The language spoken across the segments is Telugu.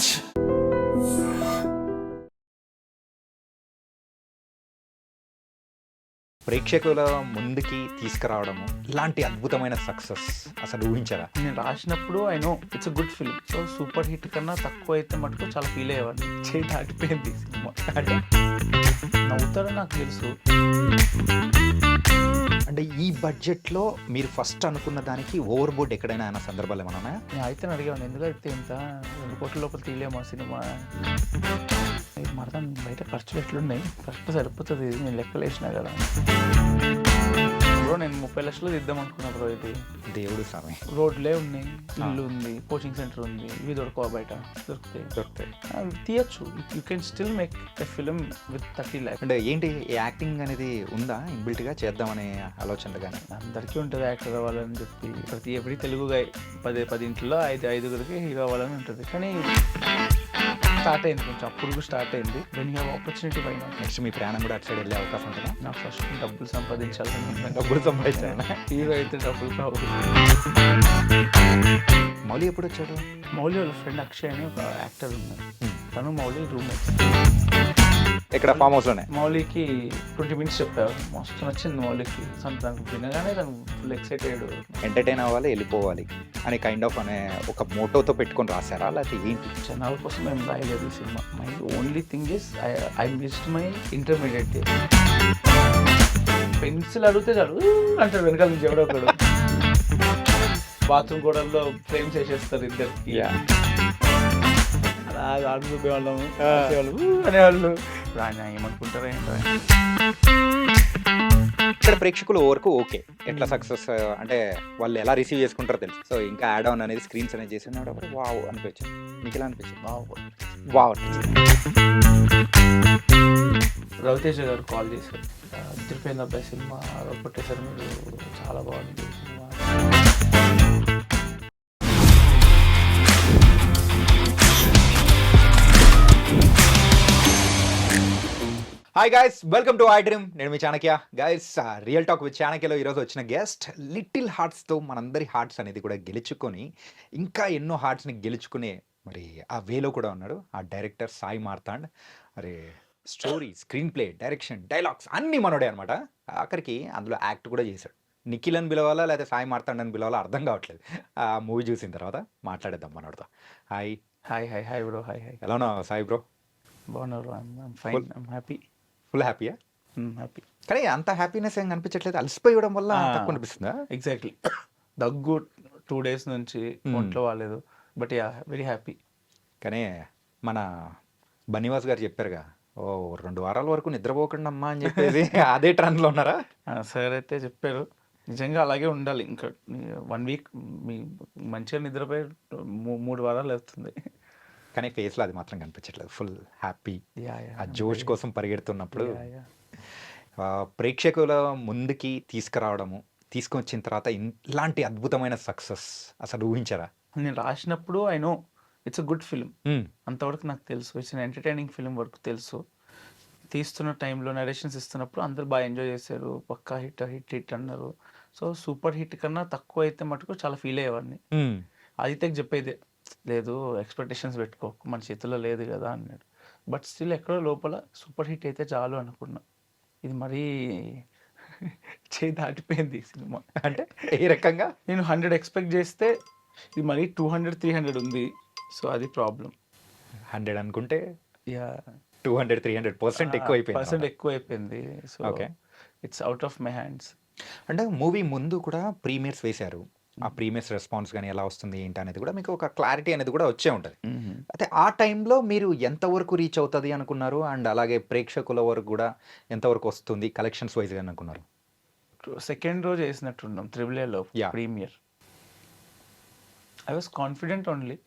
much. ప్రేక్షకుల ముందుకి తీసుకురావడము ఇలాంటి అద్భుతమైన సక్సెస్ అసలు ఊహించరా? నేను రాసినప్పుడు I know it's a good film. So super hit కన్నా తక్కువ అయితే మటుకు చాలా ఫీల్ అయ్యేవాడిని. చేయి దాటిపోయింది సినిమా అంటే నవ్వుతారని నాకు తెలుసు. అంటే ఈ బడ్జెట్లో మీరు ఫస్ట్ అనుకున్న దానికి ఓవర్ బోర్డ్ ఎక్కడైనా అయిన సందర్భాలు ఏమైనా ఉన్నాయా? నేను అయితే అడిగాను, ఎందుకు అయితే ఇంత 2 కోట్ల లోపల తీయలేమా సినిమా? మరదా బయట ఖర్చులు ఎట్లున్నాయి, కరెక్ట్ సరిపోతుంది, నేను లెక్కలు వేసినా కదా బ్రో. నేను 30 లక్షలు తీద్దాం అనుకున్నా బ్రో. ఇది దేవుడు స్వామి. రోడ్లే ఉన్నాయి, ఇల్లు ఉంది, కోచింగ్ సెంటర్ ఉంది, ఇవి దొరకవా బయట? దొరుకుతాయి. తీయచ్చు. You can still make a film with 30 lakhs. అంటే ఏంటి యాక్టింగ్ అనేది ఉందా ఇన్బిల్ట్గా చేద్దామనే ఆలోచనలు? కానీ అందరికీ ఉంటుంది యాక్టర్ అవ్వాలని చెప్పి. ఎవ్రీ తెలుగు గాయ 10 ఇంట్లో 5 హీరో అవ్వాలని ఉంటుంది. కానీ స్టార్ట్ అయింది కొంచెం, అప్పుడు స్టార్ట్ అయింది. వెన్ యూ హ్యావ్ ఆపర్చునిటీ పైన నెక్స్ట్ మీ ప్రయాణం కూడా అటు సైడ్ వెళ్ళే అవకాశం ఉంటుందా? నాకు ఫస్ట్ డబ్బులు సంపాదించాలని ఉంది. డబ్బులు సంపాదించాను. హీరో అయితే డబ్బులు కావు. మౌలి ఎప్పుడు వచ్చాడు? మౌలి వాళ్ళ ఫ్రెండ్ అక్షయ్ అని ఒక యాక్టర్ ఉన్నాడు. తను మౌలి రూమ్మేట్. ఇక్కడ ఫామ్ హౌస్లోనే. మౌలికి 20 minutes చెప్పారు. మస్తు నచ్చింది మౌలికి. తనకు వినగానే తను ఫుల్ ఎక్సైటెడ్. ఎంటర్టైన్ అవ్వాలి, వెళ్ళిపోవాలి అని కైండ్ ఆఫ్ అనే ఒక మోటోతో పెట్టుకొని రాశారా, లేకపోతే ఏంటి? జనాల కోసం మేము రాయలేదు ఈ cinema. My only thing is I missed my intermediate days. Pencil అడిగితే చాలు అంటారు వెనకాల నుంచి ఎవడో ఒకడు. బాత్రూమ్ గోడల్లో ఫ్రేమ్స్ వేసేస్తారు ఇద్దరికి. అలా ఆడు చూపేవాళ్ళము, అనేవాళ్ళు. ఆయన ఏమనుకుంటారో ఏంటో. ఇక్కడ ప్రేక్షకులు వరకు ఓకే, ఎట్లా సక్సెస్ అంటే వాళ్ళు ఎలా రిసీవ్ చేసుకుంటారో తెలుసు. సో ఇంకా యాడ్ ఆన్ అనేది స్క్రీన్స్ అనేది చేసినప్పుడు వావ్ అనిపించింది. మీకు ఎలా అనిపించింది? వావ్ రవితేజ గారు కాల్ చేశారు, తిరిపోయింది అబ్బాయి సినిమా కొట్టేశారు మీరు, చాలా బాగుంది సినిమా. Hi guys, welcome to I dream. నేను మీ Chanakya. Guys, real talk with చాణక్యలో ఈరోజు వచ్చిన గెస్ట్ లిటిల్ హార్ట్స్తో మనందరి హార్ట్స్ అనేది కూడా గెలుచుకొని ఇంకా ఎన్నో హార్ట్స్ని గెలుచుకునే మరి ఆ వేలో కూడా ఉన్నాడు ఆ డైరెక్టర్ సాయి మార్తాండ్. మరి story, screen play, direction, dialogues అన్నీ మనోడే అనమాట. ఆఖరికి అందులో యాక్ట్ కూడా చేశాడు. నిఖిల్ అని పిలవాలా లేదా సాయి మార్తాండ్ అని పిలవాలా అర్థం కావట్లేదు. ఆ మూవీ చూసిన తర్వాత మాట్లాడేద్దాం మనోడితో. Hi hi hi hi bro. Hi hi. ఎలా ఉన్నావు సాయి బ్రో? బాగున్నారు. Fine, happy. ఫుల్ హ్యాపీయా? హ్యాపీ. కానీ అంత హ్యాపీనెస్ ఏం కనిపించట్లేదు, అలసిపోయడం వల్ల తక్కువ అనిపిస్తుందా? ఎగ్జాక్ట్లీ. దగ్గు 2 days నుంచి ఒంట్లో వాలేదు. But yeah, very happy. కానీ మన బన్నీవాస్ గారు చెప్పారుగా, 2 వారాల వరకు నిద్రపోకుండా అమ్మా అని చెప్పేసి అదే ట్రెండ్లో ఉన్నారా? సార్ అయితే చెప్పారు, నిజంగా అలాగే ఉండాలి. ఇంకా 1 week మీ మంచిగా నిద్రపోయి 3 వారాలు అవుతుంది. కానీ ఫేస్లో అది మాత్రం కనిపించట్లేదు. ఫుల్ హ్యాపీ, ఆ జోష్ కోసం పరిగెడుతున్నప్పుడు. ప్రేక్షకుల ముందుకి తీసుకురావడము, తీసుకొచ్చిన తర్వాత ఇలాంటి అద్భుతమైన సక్సెస్ అసలు ఊహించరా? నేను రాసినప్పుడు I know it's a good film. అంతవరకు నాకు తెలుసు. ఇట్స్ అన్ ఎంటర్టైనింగ్ ఫిల్మ్ వరకు తెలుసు. తీస్తున్న టైంలో నరేషన్స్ ఇస్తున్నప్పుడు అందరు బాగా ఎంజాయ్ చేశారు. పక్కా హిట్ హిట్ హిట్ అన్నారు. సో సూపర్ హిట్ కన్నా తక్కువ అయితే మటుకు చాలా ఫీల్ అయ్యేవాడిని. ఆదిత్యకి చెప్పేదే, లేదు ఎక్స్పెక్టేషన్స్ పెట్టుకోకు, మన చేతిలో లేదు కదా అన్నాడు. బట్ స్టిల్ ఎక్కడో లోపల సూపర్ హిట్ అయితే చాలు అనుకున్నా. ఇది మరీ చేయి దాటిపోయింది ఈ సినిమా. అంటే ఏ రకంగా? నేను 100 ఎక్స్పెక్ట్ చేస్తే ఇది మరీ 200 300 ఉంది. సో అది ప్రాబ్లం. 100 అనుకుంటే యా 200-300% ఎక్కువ అయిపోయింది. So it's out of my hands. అంటే మూవీ ముందు కూడా ప్రీమియర్స్ వేశారు. ఆ ప్రీమియర్స్ రెస్పాన్స్ కానీ ఎలా వస్తుంది ఏంటి అనేది కూడా మీకు ఒక క్లారిటీ అనేది కూడా వచ్చే ఉంటుంది. అయితే ఆ టైంలో మీరు ఎంతవరకు రీచ్ అవుతుంది అనుకున్నారు, అండ్ అలాగే ప్రేక్షకుల వరకు కూడా ఎంతవరకు వస్తుంది కలెక్షన్స్ వైజ్గా అనుకున్నారు? సెకండ్ రోజు వేసినట్టున్నాం triple premiere. I was confident only.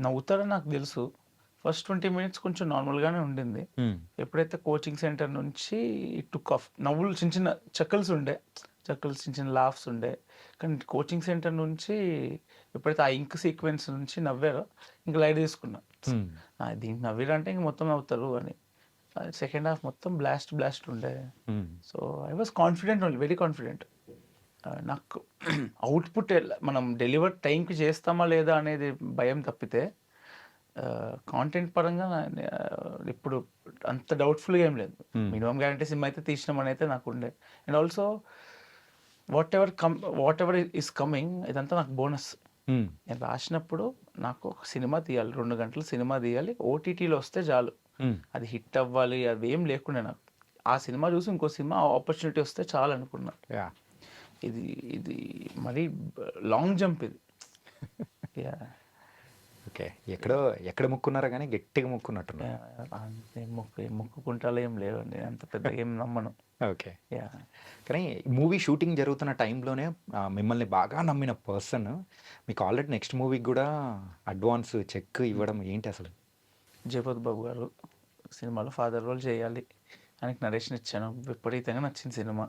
నవ్వుతారని నాకు తెలుసు. ఫస్ట్ 20 minutes కొంచెం నార్మల్గానే ఉండింది. ఎప్పుడైతే కోచింగ్ సెంటర్ నుంచి టుక్ ఆఫ్, నవ్వులు చిన్న చిన్న చక్కల్స్ చిన్న చిన్న లాఫ్స్ ఉండే. కానీ కోచింగ్ సెంటర్ నుంచి ఎప్పుడైతే ఆ ఇంక్ సీక్వెన్స్ నుంచి నవ్వారో ఇంకా లైట్ తీసుకున్నా. దీనికి నవ్వారంటే ఇంక మొత్తం నవ్వుతారు అని. సెకండ్ హాఫ్ మొత్తం బ్లాస్ట్ ఉండే. So I was confident only, very confident. నాకు అవుట్పుట్ మనం డెలివర్ టైంకి చేస్తామా లేదా అనేది భయం తప్పితే కాంటెంట్ పరంగా ఇప్పుడు అంత డౌట్ఫుల్గా ఏం లేదు. Hmm. మినిమం గ్యారంటీ సినిమా అయితే తీసినామని అయితే నాకు ఉండే. And also what ever is coming ఇదంతా నాకు బోనస్. Hmm. నేను రాసినప్పుడు నాకు ఒక సినిమా తీయాలి, 2 గంటలు సినిమా తీయాలి, ఓటీటీలో వస్తే చాలు. Hmm. అది హిట్ అవ్వాలి అవి ఏం లేకుండా నాకు ఆ సినిమా చూసి ఇంకో సినిమా ఆపర్చునిటీ వస్తే చాలు అనుకున్నా. Yeah. ఇది ఇది మరీ లాంగ్ జంప్ ఇది. Yeah okay. ఎక్కడ ముక్కున్నారా కానీ గట్టిగా ముక్కున్నట్టున్నారు. మొక్కుకుంటాలో ఏం లేవండి, అంత పెద్ద ఏం నమ్మను. ఓకే. యా కానీ మూవీ షూటింగ్ జరుగుతున్న టైంలోనే మిమ్మల్ని బాగా నమ్మిన పర్సన్ మీకు ఆల్రెడీ నెక్స్ట్ మూవీకి కూడా అడ్వాన్స్ చెక్ ఇవ్వడం ఏంటి అసలు? జగపతి బాబు గారు సినిమాలో ఫాదర్ రోల్ చేయాలి, ఆయనకి నరేషన్ ఇచ్చాను. విపరీతంగా నచ్చింది సినిమా.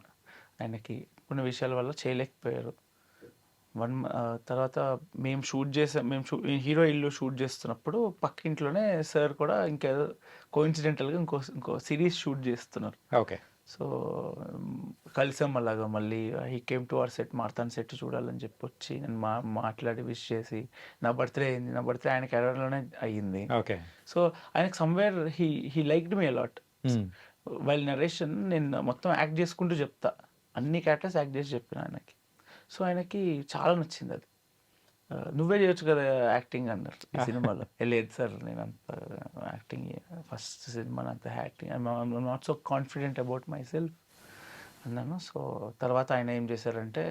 ఆయనకి కొన్ని విషయాల వల్ల చేయలేకపోయారు. తర్వాత మేము షూట్ చేసాం, హీరో ఇల్లు షూట్ చేస్తున్నప్పుడు పక్కింట్లోనే సార్ కూడా ఇంకేదో కోఇన్సిడెంటల్గా ఇంకో సిరీస్ షూట్ చేస్తున్నారు. ఓకే. సో కలిసాం అలాగా. మళ్ళీ he came to our set, మార్తాన్ సెట్ చూడాలని చెప్పి వచ్చి నేను మాట్లాడి విష్ చేసి నా బర్త్డే అయింది. నా బర్త్డే ఆయన కెరీర్లోనే అయ్యింది. ఓకే. సో ఆయనకు somewhere he liked me a lot. While narration నేను మొత్తం యాక్ట్ చేసుకుంటూ చెప్తా, అన్ని క్యారెక్టర్స్ యాక్ట్ చేసి చెప్పిన ఆయనకి. సో ఆయనకి చాలా నచ్చింది అది. నువ్వే చేయొచ్చు కదా యాక్టింగ్ అన్నారు ఈ సినిమాలో. లేదు సార్ నేను అంత యాక్టింగ్ ఫస్ట్ సినిమా అంత acting I'm not so confident about my self అన్నాను. సో తర్వాత ఆయన ఏం చేశారంటే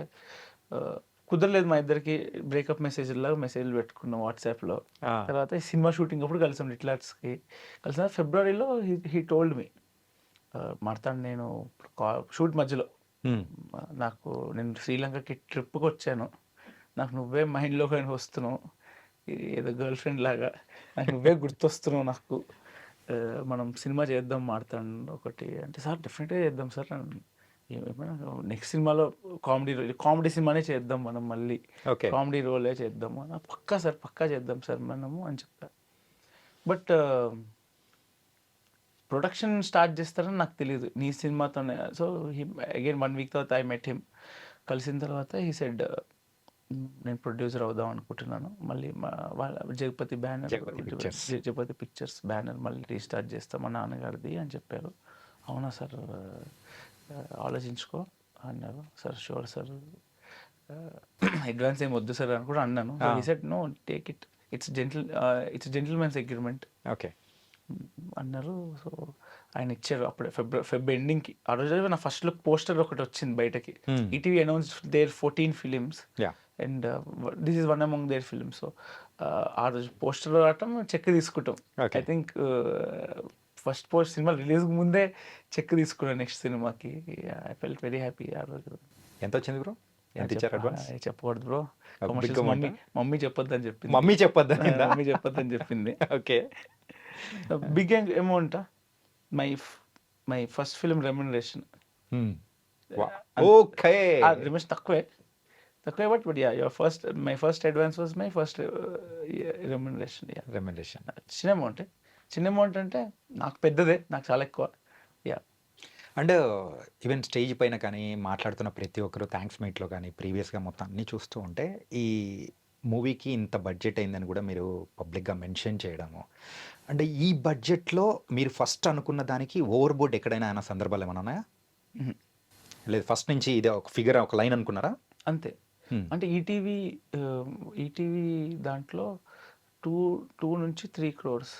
కుదరలేదు మా ఇద్దరికి, బ్రేకప్ మెసేజ్లాగా మెసేజ్లు పెట్టుకున్నాం వాట్సాప్లో. తర్వాత ఈ సినిమా షూటింగ్ అప్పుడు కలిసాం లిటిల్ కలిసిన ఫిబ్రవరిలో. హీ టోల్డ్ మీ మార్తాండ్ నేను షూట్ మధ్యలో నాకు నేను శ్రీలంకకి ట్రిప్కి వచ్చాను, నాకు నువ్వే మైండ్లో కానీ వస్తున్నావు, ఏదో గర్ల్ ఫ్రెండ్ లాగా నాకు నువ్వే గుర్తొస్తున్నావు నాకు, మనం సినిమా చేద్దాం మార్తాండ్ ఒకటి అంటే. సార్ డెఫినెట్గా చేద్దాం సార్, ఏమైనా నెక్స్ట్ సినిమాలో కామెడీ సినిమానే చేద్దాం మనం, మళ్ళీ కామెడీ రోలే చేద్దాము. పక్కా సార్ పక్కా చేద్దాం సార్ మనము అని చెప్పారు. బట్ ప్రొడక్షన్ స్టార్ట్ చేస్తారని నాకు తెలియదు నీ సినిమాతోనే. సో అగైన్ 1 వీక్ తర్వాత ఐ మెట్ హిమ్. కలిసిన తర్వాత హీ సెడ్ నేను ప్రొడ్యూసర్ అవుదాం అనుకుంటున్నాను, మళ్ళీ వాళ్ళ జగపతి పిక్చర్స్ బ్యానర్ మళ్ళీ రీస్టార్ట్ చేస్తాం మా నాన్నగారిది అని చెప్పారు. అవునా సార్ ఆలోచించుకో అన్నారు. సార్ షూర్ సార్, అడ్వాన్స్ ఏం వద్దు సార్ అని కూడా అన్నాను. He said no take it, it's gentlemen's agreement. Okay అన్నారు. సో ఆయన ఇచ్చారు అప్పుడే ఫెబ్ ఎండింగ్కి. ఆ రోజు నా ఫస్ట్ లుక్ పోస్టర్ ఒకటి వచ్చింది బయటకి. ETV announced their 14 films and this is one among their films. So ఆ రోజు పోస్టర్ రావటం, చెక్ తీసుకుంటాం. ఐ థింక్ ఫస్ట్ సినిమా రిలీజ్ ముందే చెక్ తీసుకున్నాను నెక్స్ట్ సినిమాకి. ఐ ఫెల్ట్ వెరీ హ్యాపీ ఆ రోజు. ఎంత వచ్చింది బ్రో? ఎంత ఇచ్చారు అడ్వాన్స్? చెప్పకూడదు బ్రో, మమ్మీ చెప్పొద్దని చెప్పింది. మమ్మీ చెప్పొద్దని చెప్పింది. Okay. Big amount my first film remuneration. Okay. Remuneration తక్కువే but ya my first advance was my first remuneration. చిన్న అమౌంట్ అంటే నాకు పెద్దదే, నాకు చాలా ఎక్కువ. యా అండ్ ఈవెన్ స్టేజ్ పైన కానీ మాట్లాడుతున్న ప్రతి ఒక్కరు థ్యాంక్స్ మీట్లో కానీ ప్రీవియస్గా మొత్తం అన్నీ చూస్తూ ఉంటే ఈ మూవీకి ఇంత బడ్జెట్ అయిందని కూడా మీరు పబ్లిక్గా మెన్షన్ చేయడము, అంటే ఈ బడ్జెట్లో మీరు ఫస్ట్ అనుకున్న దానికి ఓవర్ బోర్డ్ ఎక్కడైనా అయిన సందర్భాలు ఏమైనా ఉన్నాయా? లేదు ఫస్ట్ నుంచి ఇదే ఒక ఫిగర్ ఒక లైన్ అనుకున్నారా? అంతే. అంటే ఈటీవీ దాంట్లో 2 నుంచి 3 crores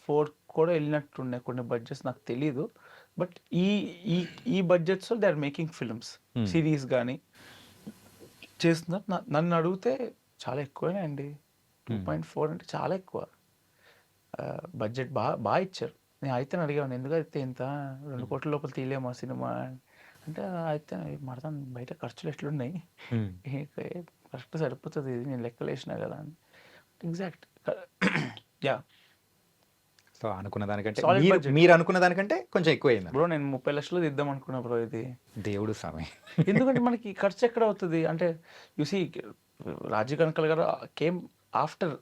4 కూడా వెళ్ళినట్టుండే కొన్ని బడ్జెట్స్, నాకు తెలీదు. బట్ ఈ బడ్జెట్స్లో they are making films, series కానీ చేస్తున్నారు. నన్ను అడిగితే చాలా ఎక్కువనే అండి. 2.4 అంటే చాలా ఎక్కువ బడ్జెట్. బాగా ఇచ్చారు. నేను అయితే అడిగాను ఎందుకైతే ఇంత 2 కోట్ల లోపల తీయలేము ఆ సినిమా అంటే, అయితే మడతాం బయట ఖర్చులు ఎట్లున్నాయి, కరెక్ట్ సరిపోతుంది ఇది నేను లెక్కలు వేసినా కదా అని. ఎగ్జాక్ట్. యా. సో అనుకున్న దానికంటే మీరు అనుకున్న దానికంటే కొంచెం ఎక్కువ అయింది బ్రో. నేను 30 లక్షలు ఇద్దాం అనుకున్నా బ్రో. ఇది దేవుడు స్వామి. ఎందుకంటే మనకి ఖర్చు ఎక్కడ అవుతుంది అంటే యూసీ రాజీవ్ కనకల్ గారు కేమ్ ఆఫ్టర్,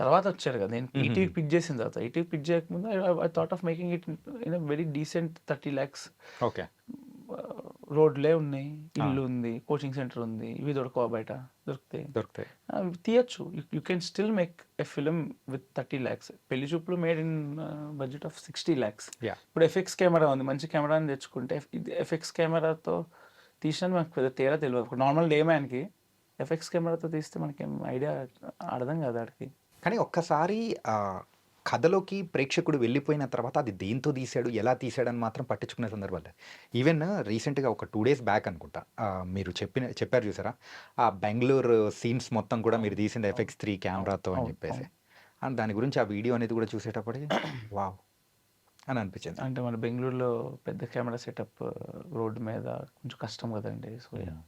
తర్వాత వచ్చారు కదా. నేను ఈటీవీ పిక్ చేసిన తర్వాత, ఈటీవీ పిక్ చేయకముందు I thought of making it in a very decent 30 lakhs. Okay. రోడ్లే ఉన్నాయి, ఆ! ఇల్లు ఉంది, కోచింగ్ సెంటర్ ఉంది. ఇవి దొరకవా బయట? దొరుకుతాయి. దొరుకుతాయి. తీయొచ్చు. You can still make a film with 30 lakhs. పెళ్లి చూపులు made in budget of 60 lakhs. Yeah! ఇప్పుడు ఎఫ్ఎక్స్ కెమెరా ఉంది. మంచి కెమెరాని తెచ్చుకుంటే ఇది ఎఫ్ఎక్స్ కెమెరాతో తీసినా మనకు పెద్ద తేడా తెలియదు. ఒక నార్మల్ డే మ్యాన్కి ఎఫ్ఎక్స్ కెమెరాతో తీస్తే మనకేం ఐడియా అర్థం కాదు ఆడికి. కానీ ఒక్కసారి కథలోకి ప్రేక్షకుడు వెళ్ళిపోయిన తర్వాత అది దేంతో తీశాడు, ఎలా తీశాడని మాత్రం పట్టించుకునే సందర్భాలు. ఈవెన్ రీసెంట్‌గా ఒక 2 డేస్ బ్యాక్ అనుకుంటా. మీరు చెప్పారు చూసారా? ఆ బెంగుళూరు సీన్స్ మొత్తం కూడా మీరు తీసింది అవును. ఎఫ్ఎక్స్ 3 కెమెరాతో అని అవును. చెప్పేసి. అవును. అండ్ దాని గురించి ఆ వీడియో అనేది కూడా చూసేటప్పటికి వావ్! అని అనిపించింది. అంటే మన బెంగుళూరులో పెద్ద కెమెరా సెటప్ రోడ్డు మీద కొంచెం కష్టం కదండీ. సో హ్మ్.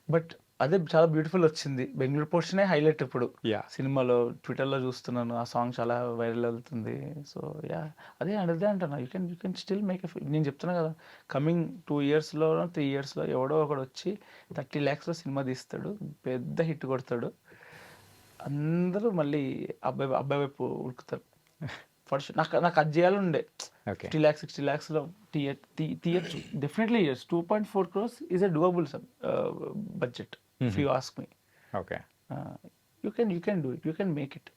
బట్ అదే చాలా బ్యూటిఫుల్ వచ్చింది. బెంగుళూరు పోర్షనే హైలైట్ ఇప్పుడు యాహ్! సినిమాలో. ట్విట్టర్‌లో చూస్తున్నాను. ఆ సాంగ్ చాలా వైరల్ అవుతుంది. సో అదే అంటున్నా. You can still make a నేను చెప్తున్నా కదా! కమింగ్ 2 ఇయర్స్‌లో, 3 ఇయర్స్‌లో ఎవడో ఒకడు వచ్చి 30 lakhsలో సినిమా తీస్తాడు. పెద్ద హిట్ కొడతాడు. అందరూ మళ్ళీ అబ్బాయి అబ్బాయి వైపు ఉరుకుతారు. For sure. నాకు అది చేయాలుండే. ఓకే. 50 lakhs, 60 lakhsలో తీయొచ్చు. Definitely years. 2.4 crores is a doable budget if హుహు. You ask me. Okay. You can do it. You can make it.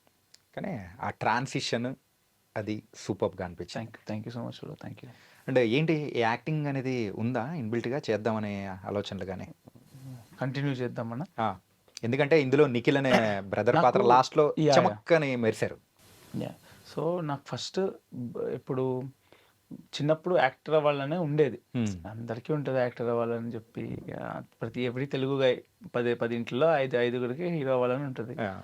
కానీ ఆ ట్రాన్సిషన్ అది సూపర్బ్‌గా అనిపించింది. Thank you so much bro. Thank you. And ఏంటి యాక్టింగ్ అనేది ఉందా ఇన్‌బిల్ట్‌గా చేద్దామనే ఆలోచనలు గాని? కంటిన్యూ చేద్దామన్నా. ఆ! ఎందుకంటే ఇందులో నిఖిల్ అనే బ్రదర్ పాత్ర నాకు లాస్ట్‌లో యాహ్! చమక్కని మెరిసారు. యాహ్! సో నాకు ఫస్ట్ ఇప్పుడు చిన్నప్పుడు యాక్టర్ అవ్వాలనే ఉండేది. హ్మ్. అందరికీ ఉంటది యాక్టర్ అవ్వాలని చెప్పి. ఎవ్రి తెలుగు గై 10 ఇంట్లో ఐదుగురికి హీరో అవ్వాలని ఉంటది. యాహ్!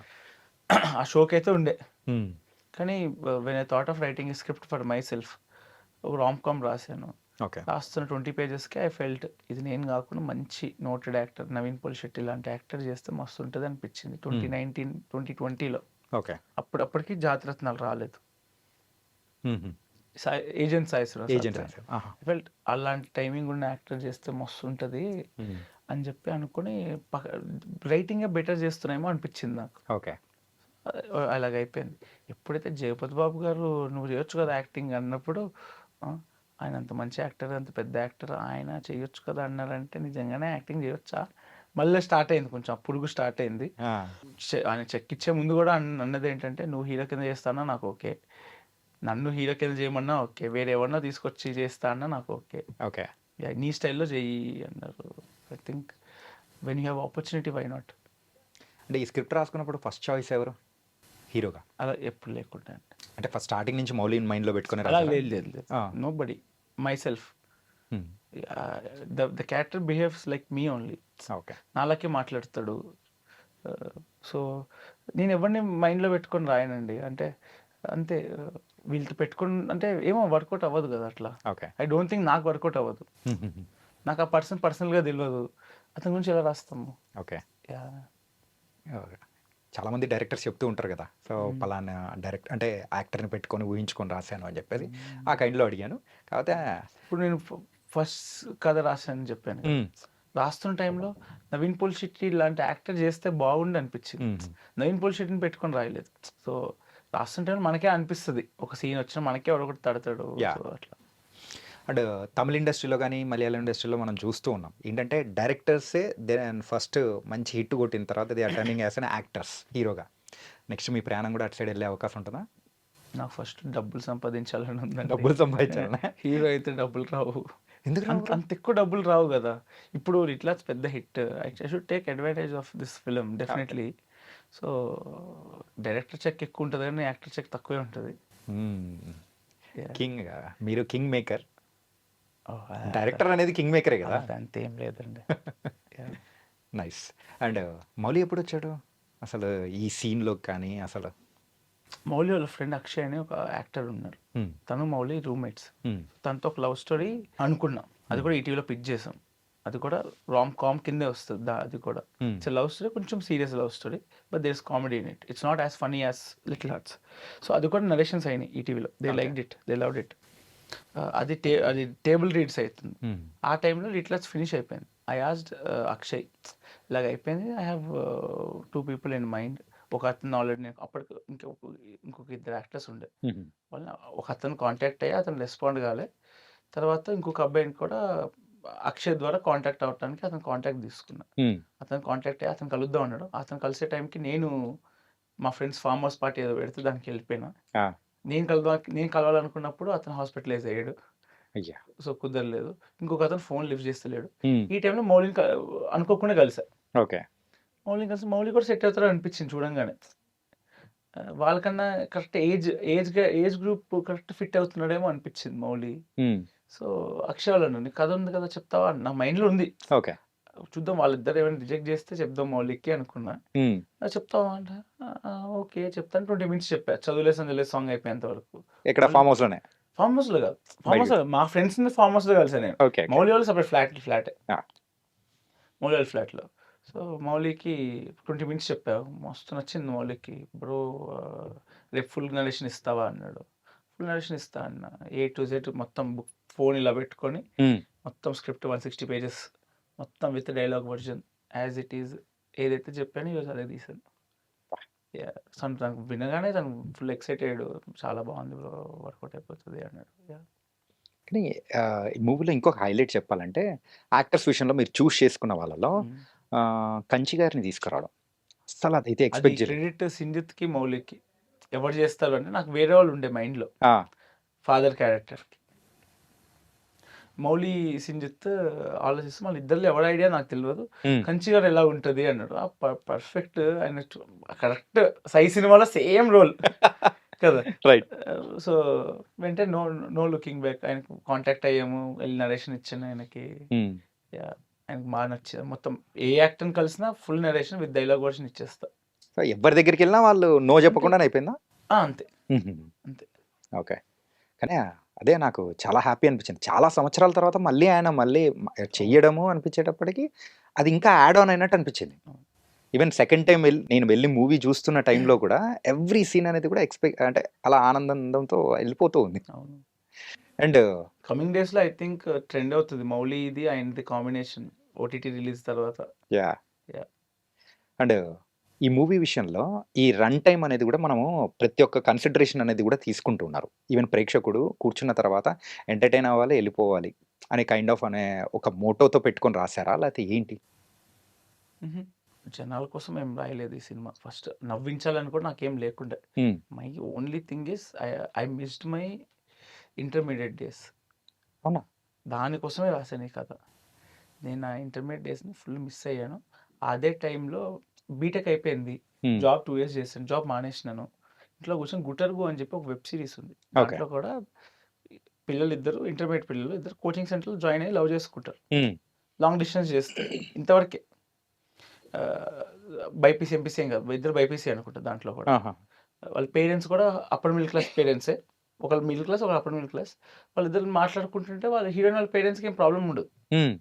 ఆ షోకైతే ఉండే. హ్మ్. కానీ when I thought of writing a script for my self, ఒక రామ్ కామ్ రాశాను. ఓకే. రాస్తున్న 20 పేజెస్‌కే ఐ ఫెల్ట్ ఇది నేను కాకుండా మంచి నోటెడ్ యాక్టర్ నవీన్ పోలిశెట్టి లాంటి యాక్టర్ చేస్తే మస్తు ఉంటది అనిపించింది. హ్మ్. 2019, 2020లో. ఓకే. అప్పటికి జాతిరత్నాలు రాలేదు. హుహు. ఏజెంట్ సాయిశ్వరరావు ఏజెంట్ సార్. రాసారు. ఆహా! ఐ ఫెల్ట్ అలాంటి టైమింగ్ ఉన్న యాక్టర్ చేస్తే మస్తు ఉంటది హ్మ్. అని చెప్పి అనుకుని రైటింగే బెటర్ చేస్తున్నామో అనిపించింది నాకు. ఓకే. అలాగైపోయింది. ఎప్పుడైతే జగపతి బాబు గారు నువ్వు చేయొచ్చు కదా యాక్టింగ్ అన్నప్పుడు, ఆ! ఆయన అంత మంచి యాక్టర్, అంత పెద్ద యాక్టర్, ఆయన చేయొచ్చు కదా అన్నారంటే నిజంగానే యాక్టింగ్ చేయొచ్చా? మళ్ళీ స్టార్ట్ అయింది కొంచెం. ఆ పురుగు స్టార్ట్ అయింది. ఆ! ఆయన చెక్ ఇచ్చే ముందు కూడా అన్నదేంటంటే, "నువ్వు హీరో కింద చేస్తానా నాకు ఓకే. నన్ను హీరో కింద చేయమన్నా ఓకే. వేరే ఎవరినో తీసుకొచ్చి చేస్తా అన్నా నాకు ఓకే. ఓకే. యాహ్! నీ స్టైల్‌లో చెయ్యి" అన్నారు. I think when you have opportunity why not? అంటే ఈ స్క్రిప్ట్ రాసుకున్నప్పుడు ఫస్ట్ చాయిస్ ఎవరు? హీరోగా? అలా ఎప్పుడు లేకుండా. అంటే ఫస్ట్ స్టార్టింగ్ నుంచి మౌలిని మైండ్‌లో పెట్టుకొని అలా రాసారా? లేదు. ఆ! నోబడీ. మైసెల్ఫ్. హ్మ్. The character behaves like me only. Okay. నాలాగే మాట్లాడతాడు. సో నేను ఎవరిని మైండ్‌లో పెట్టుకొని రాయనండి. అంటే అంతే. వీళ్ళతో పెట్టుకొని అంటే ఏమో వర్కౌట్ అవ్వదు కదా అట్లా. ఓకే. ఐ డోంట్ థింక్ నాకు వర్కౌట్ అవ్వదు. హుహుహు. నాకు ఆ పర్సన్ పర్సనల్‌గా తెలవదు. అతని గురించి ఎలా రాస్తాము? ఓకే. యాహ్! ఓకే. చాలామంది డైరెక్టర్స్ చెప్తూ ఉంటారు కదా! సో, హ్మ్. పలానా అంటే యాక్టర్‌ని పెట్టుకొని ఊహించుకొని రాసాను అని చెప్పేసి. ఆ హ్మ్. కైండ్‌లో అడిగాను. కాకపోతే ఇప్పుడు నేను ఫస్ట్ కథ రాశానని చెప్పాను కదా! హ్మ్. రాస్తున్న టైంలో నవీన్ పోలిశెట్టి లాంటి యాక్టర్ చేస్తే బాగుండు అనిపించింది. హుహు. నవీన్ పోలిశెట్టిని పెట్టుకొని రాయలేదు. సో రాస్తున్న టైంలో మనకే అనిపిస్తది. ఒక సీన్ వచ్చినా మనకే ఎవరో ఒకడు తడతాడు. So yah! అట్లా. అండ్ తమిళ్ ఇండస్ట్రీలో గాని, మలయాళం ఇండస్ట్రీలో మనం చూస్తూ ఉన్నాం. ఏంటంటే డైరెక్టర్సే ఫస్ట్ మంచి హిట్ కొట్టిన తర్వాత they are turning as an actors హీరోగా. నెక్స్ట్ మీ ప్రయాణం కూడా అటు సైడ్ వెళ్ళే అవకాశం ఉంటదా? నాకు ఫస్ట్ డబ్బులు సంపాదించాలని ఉందండి. డబ్బులు సంపాదించాలనా? హీరో అయితే డబ్బులు రావు. ఎందుకు రావు బ్రో? అంత ఎక్కువ డబ్బులు రావు గదా! ఇప్పుడు 'ఇట్లా's' పెద్ద hit. I should take advantage of this film okay. Definitely. So director check ఎక్కువ ఉంటది గానీ, యాక్టర్ చెక్ తక్కువే ఉంటది. హ్మ్. యాహ్! కింగ్ మీరు కింగ్ మేకర్. ఓహ్! డైరెక్టర్ అనేది కింగ్ మేకరే కదా! అదంతేం లేదండి. యాహ్! నైస్. అండ్ మౌలి ఎప్పుడొచ్చాడు? అసలు ఈ సీన్‌లోకి కానీ అసలు? మౌలి వాళ్ళ ఫ్రెండ్ అక్షయ్ అని ఒక యాక్టర్ ఉన్నారు. హ్మ్. తను, మౌలి రూమ్‌మేట్స్. హ్మ్. తనతో ఒక లవ్ స్టోరీ అనుకున్నాం. అది హ్మ్. కూడా ఈటీవీలో పిచ్ చేసాం. అది కూడా రామ్ కామ్ కిందే వస్తది. అది కూడా. Hmm. It's a love story. కొంచెం serious love story. But there is comedy in it. It's not as funny as 'little hearts'. So అది కూడా నరేషన్స్ అయినాయి ఈటీవీలో. They okay. Liked it. They loved it. అది టేబుల్ రీడ్స్ అయితుంది. హ్మ్. ఆ టైంలో 'లిటిల్ హార్ట్స్' ఫినిష్ అయిపోయింది. ఐ ఆస్క్డ్ అక్షయ్ ఇలాగ అయిపోయింది. I have 2 people in mind. ఒక అతను ఆల్రెడీ నేను అప్పటికి ఇంకొక ఇద్దరు యాక్టర్స్ ఉండే. హుహు. వాళ్ళని ఒక అతను కాంటాక్ట్ అయ్యి అతను రెస్పాండ్ కాలే. తర్వాత ఇంకొక అబ్బాయిని కూడా అక్షయ్ ద్వారా కాంటాక్ట్ అవ్వటానికి అతను కాంటాక్ట్ తీసుకున్నా. అతను కాంటాక్ట్ అయ్యి అతను కలుద్దాం అన్నాడు. అతను కలిసే టైంకి నేను మా ఫ్రెండ్స్ ఫార్మ్ హౌస్ పార్టీ ఏదో పెడితే దానికి వెళ్ళిపోయినా. నేను కలవాలనుకున్నప్పుడు అతను హాస్పిటలైజ్ అయ్యాడు. అయ్యా! సో, కుదరలేదు. ఇంకొక అతను ఫోన్ లిఫ్ట్ చేస్తలేడు. హ్మ్. ఈ టైంలో మౌలిని అనుకోకుండా కలిసా. ఓకే. మౌలిని కలిసి మౌలి కూడా సెట్ అవుతారని అనిపించింది చూడంగానే. వాళ్ళకన్నా correct age group correct fit అవుతున్నాడేమో అనిపించింది మౌలి. హ్మ్. సో, అక్షయ్ వాళ్ళను "నీకు కథ ఉంది కదా చెప్తావా?" నా మైండ్‌లో ఉంది. ఓకే. చూద్దాం వాళ్ళిద్దరు ఏమైనా రిజెక్ట్ చేస్తే చెప్దాం మౌలిక్కి అనుకున్నా. హ్మ్. చెప్తావా అంటే, ఓకే చెప్తాను. 20 మినిట్స్ చెప్పా. 'చదువులే సందులే' సాంగ్ అయిపోయేంత వరకు. ఎక్కడ మౌలి ఫార్మ్ హౌస్‌లోనే? ఫార్మ్ హౌస్‌లో కాదు. ఫార్మ్ బయట హౌస్‌లో మా ఫ్రెండ్స్‌ని ఫార్మ్ హౌస్‌లో కలిసా నేను. ఓకే. ఓకే. మౌలి వాళ్ళు సెపరేట్ ఫ్లాటే. ఆ! మౌలి వాళ్ళ ఫ్లాట్‌లో. సో, మౌలికి 20 మినిట్స్ చెప్పా. మస్తు నచ్చింది మౌలికి. బ్రో రేపు ఫుల్ నరేషన్ ఇస్తావా అన్నాడు. ఫుల్ నరేషన్ ఇస్తా అన్న. ఏ టు జెడ్ మొత్తం ఫోన్ ఇలా పెట్టుకొని హ్మ్. మొత్తం స్క్రిప్ట్ 160 పేజెస్ మొత్తం with dialogue version as it is ఏదైతే చెప్పానో ఈరోజు అదే తీశాను. యాహ్! తను వినగానే తను ఫుల్ ఎక్సైటెడ్. చాలా బాగుంది బ్రో వర్కౌట్ అయిపోతది అన్నాడు. యాహ్! కానీ ఈ మూవీలో ఇంకొక హైలైట్ చెప్పాలంటే, యాక్టర్స్ విషయంలో మీరు చూజ్ చేసుకున్న వాళ్ళలో హ్మ్. 'కంచి' గారిని తీసుకురావడం. అస్సలదైతే అది ఎక్స్‌పెక్ట్ చేయలేదు. క్రెడిట్ సింజిత్‌కి, మౌలిక్కి. ఎవరు చేస్తారు అంటే నాకు వేరే వాళ్ళు ఉండే మైండ్‌లో. ఆ! ఫాదర్ క్యారెక్టర్‌కి. మౌలి, సింజిత్ ఆలోచిస్తే వాళ్ళిద్దరిలో ఎవరి ఐడియా నాకు తెలవదు. హ్మ్. కంచి గారు ఎలా ఉంటది అన్నాడు. పర్ఫెక్ట్ ఆయన కరెక్ట్ 'సై' సినిమాలో సేమ్ రోల్ కదా! రైట్. సో, వెంటనే నో లుకింగ్ బ్యాక్ ఆయనకి కాంటాక్ట్ అయ్యాము. ఎళ్లి నరేషన్ ఇచ్చాను ఆయనకి. హ్మ్. యాహ్! ఆయనకి బాగా నచ్చింది. మొత్తం ఏ యాక్టర్‌ని కలిసినా full narration with dialogue version ఇచ్చేస్తా. సో, ఎవ్వరి దగ్గరికెళ్ళినా వాళ్ళు నో అంతే. చెప్పకుండానే అయిపోయిందా? అంతే. హుహు. అంతే. ఓకే. కానీ అదే నాకు చాలా హ్యాపీ అనిపించింది. చాలా సంవత్సరాల తర్వాత మళ్ళీ అవును. చెయ్యడము అనిపించేటప్పటికి అది ఇంకా యాడ్ ఆన్ అయినట్టు అనిపించింది. అవును. ఈవెన్ సెకండ్ టైమ్ నేను వెళ్లి మూవీ చూస్తున్న టైంలో కూడా ఎవ్రి సీన్ అనేది కూడా అంటే అలా ఆనందంతో వెళ్ళిపోతూ ఉంది. అవును. అండ్ కమింగ్ డేస్‌లో ఐ థింక్ ట్రెండ్ అవుతది. మౌలిది ఆయనది కాంబినేషన్ ఓటీటీ రిలీజ్ తర్వాత. యాహ్! యాహ్! అండ్ ఈ మూవీ విషయంలో ఈ రన్ టైమ్ అనేది కూడా మనము ప్రతి ఒక్క కన్సిడరేషన్ అనేది కూడా తీసుకుంటూ ఉన్నారు. ఈవెన్ ప్రేక్షకుడు కూర్చున్న తర్వాత ఎంటర్‌టైన్ అవ్వాలి, ఎళ్ళిపోవాలి అనే ఒక మోటోతో పెట్టుకొని రాసారా? లేతే ఏంటి? హుహు. జనాల కోసం ఏం రాయలేదు ఈ సినిమా. ఫస్ట్ నవ్వించాలని కూడా నాకేం లేకుండే. హ్మ్. My only thing is I missed my intermediate days. అవునా? దానికోసమే రాసాను ఈ కథ. నేను నా ఇంటర్మీడియేట్ డేస్‌ని ఫుల్ మిస్ అయ్యాను. అదే టైంలో బీటెక్ అయిపోయింది. హ్మ్. జాబ్ 2 ఇయర్స్ చేశాను. జాబ్ మానేసినాను. ఇంట్లో కూర్చొని 'గుటర్గు' అని చెప్పి ఒక వెబ్ సీరీస్ ఉంది. ఓకే. దాంట్లో కూడా పిల్లలిద్దరు ఇంటర్మీడియేట్ పిల్లలు ఇద్దరు కోచింగ్ సెంటర్‌లో జాయిన్ అయ్యి లవ్ చేసుకుంటారు. హ్మ్. లాంగ్ డిస్టెన్స్ చేస్తారు. ఇంతవరకే. ఆహ్, బైపీసీ, ఎంపీసీ ఏం కాదు. ఇద్దరు బైపీసీ అనుకుంటా దాంట్లో కూడా. ఆహా! వాళ్ళ పేరెంట్స్ కూడా అప్పర్ మిడిల్ క్లాస్ పేరెంట్సే. ఒకళ్ళు మిడిల్ క్లాస్, ఒకళ్ళు అప్పర్ మిడిల్ క్లాస్. వాళ్ళిద్దరు మాట్లాడుకుంటుంటే వాళ్ళ హీరోయిన్ వాళ్ళ పేరెంట్స్‌కి ఏం ప్రాబ్లమ్ ఉండదు. హ్మ్.